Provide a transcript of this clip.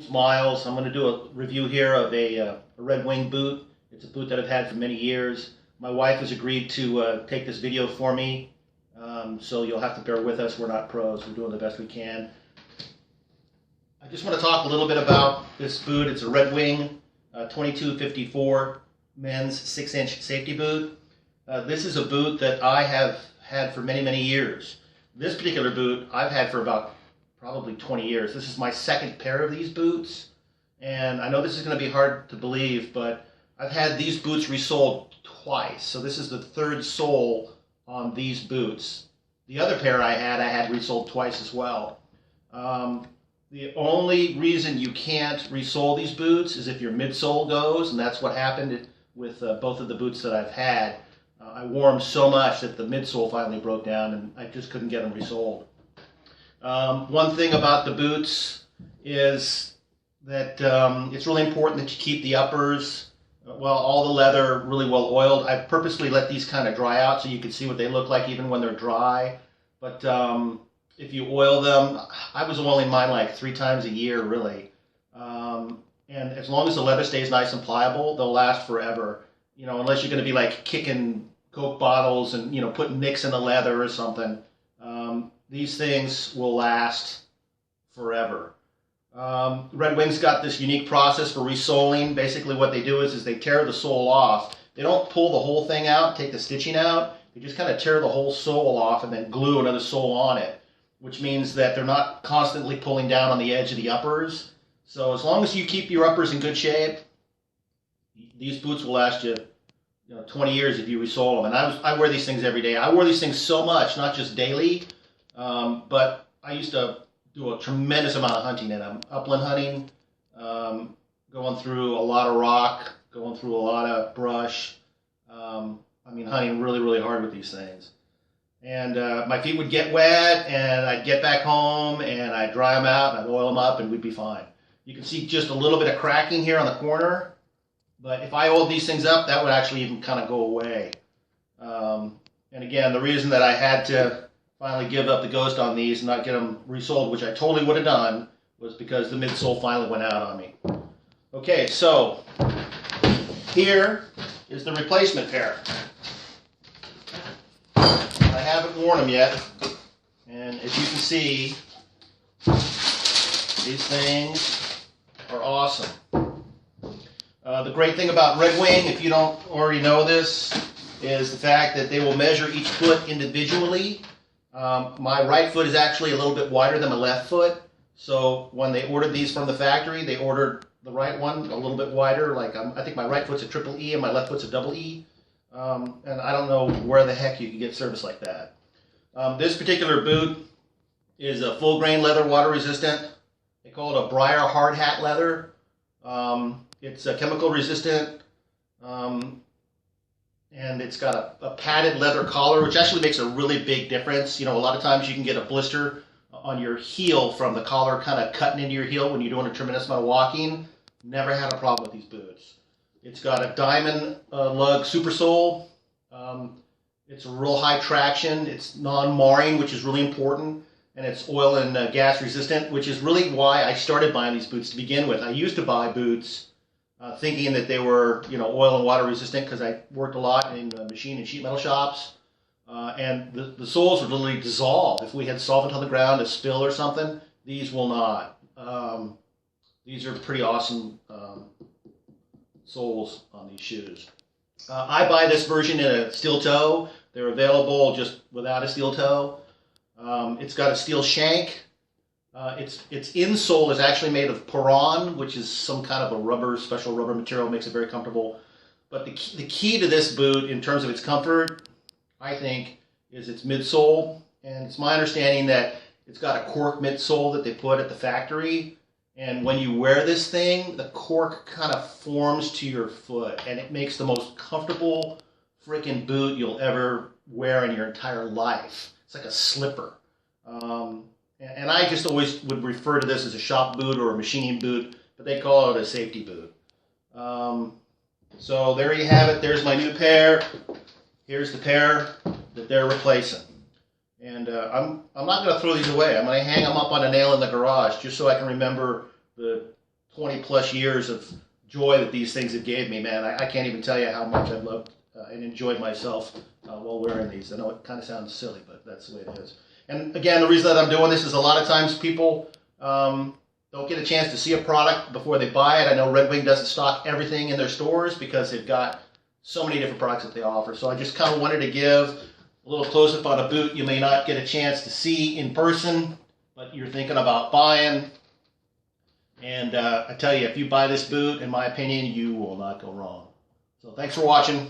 Miles. I'm going to do a review here of a Redwing boot. It's a boot that I've had for many years. My wife has agreed to take this video for me, so you'll have to bear with us. We're not pros. We're doing the best we can. I just want to talk a little bit about this boot. It's a Redwing 2254 men's 6-inch safety boot. This is a boot that I have had for many, many years. This particular boot I've had for about probably 20 years. This is my second pair of these boots, and I know this is going to be hard to believe, but I've had these boots resoled twice. So this is the third sole on these boots. The other pair I had resoled twice as well. The only reason you can't resole these boots is if your midsole goes, and that's what happened with both of the boots that I've had. I wore them so much that the midsole finally broke down, and I just couldn't get them resoled. One thing about the boots is that it's really important that you keep the uppers, all the leather really well oiled. I've purposely let these kind of dry out so you can see what they look like even when they're dry. But if you oil them, I was oiling mine like 3 times a year, really. And as long as the leather stays nice and pliable, they'll last forever. You know, unless you're going to be like kicking Coke bottles and, you know, putting nicks in the leather or something. These things will last forever. Redwing's got this unique process for resoling. Basically what they do is they tear the sole off. They don't pull the whole thing out, take the stitching out. They just kind of tear the whole sole off and then glue another sole on it, which means that they're not constantly pulling down on the edge of the uppers. So as long as you keep your uppers in good shape, these boots will last you, 20 years if you resole them. And I wear these things every day. I wear these things so much, not just daily, but I used to do a tremendous amount of hunting in them. Upland hunting, going through a lot of rock, going through a lot of brush. Hunting really, really hard with these things. And my feet would get wet, and I'd get back home, and I'd dry them out, and I'd oil them up, and we'd be fine. You can see just a little bit of cracking here on the corner, but if I oiled these things up, that would actually even kind of go away. And again, the reason that I had to finally give up the ghost on these and not get them resoled, which I totally would have done, was because the midsole finally went out on me. Okay, so here is the replacement pair. I haven't worn them yet, and as you can see, these things are awesome. The great thing about Redwing, if you don't already know this, is the fact that they will measure each foot individually. My right foot is actually a little bit wider than my left foot, so when they ordered these from the factory, they ordered the right one a little bit wider. Like I think my right foot's a triple E and my left foot's a double E, and I don't know where the heck you can get service like that. This particular boot is a full grain leather, water resistant. They call it a Briar hard hat leather. It's chemical resistant. And it's got a padded leather collar, which actually makes a really big difference. You know, a lot of times you can get a blister on your heel from the collar kind of cutting into your heel when you're doing a tremendous amount of walking. Never had a problem with these boots. It's got a diamond lug super sole. It's a real high traction. It's non-marring, which is really important. And it's oil and gas resistant, which is really why I started buying these boots to begin with. I used to buy boots thinking that they were, oil and water resistant because I worked a lot in machine and sheet metal shops. And the soles would literally dissolve. If we had solvent on the ground, a spill or something, these will not. These are pretty awesome soles on these shoes. I buy this version in a steel toe. They're available just without a steel toe. It's got a steel shank. Its insole is actually made of Poron, which is some kind of a special rubber material, makes it very comfortable. But the key to this boot, in terms of its comfort, I think, is its midsole. And it's my understanding that it's got a cork midsole that they put at the factory. And when you wear this thing, the cork kind of forms to your foot, and it makes the most comfortable freaking boot you'll ever wear in your entire life. It's like a slipper. And I just always would refer to this as a shop boot or a machining boot, but they call it a safety boot. So there you have it. There's my new pair. Here's the pair that they're replacing. And I'm not going to throw these away. I'm going to hang them up on a nail in the garage just so I can remember the 20 plus years of joy that these things have gave me, man. I can't even tell you how much I've loved and enjoyed myself while wearing these. I know it kind of sounds silly, but that's the way it is. And again, the reason that I'm doing this is a lot of times people don't get a chance to see a product before they buy it. I know Redwing doesn't stock everything in their stores because they've got so many different products that they offer. So I just kind of wanted to give a little close-up on a boot you may not get a chance to see in person, but you're thinking about buying. And I tell you, if you buy this boot, in my opinion, you will not go wrong. So thanks for watching.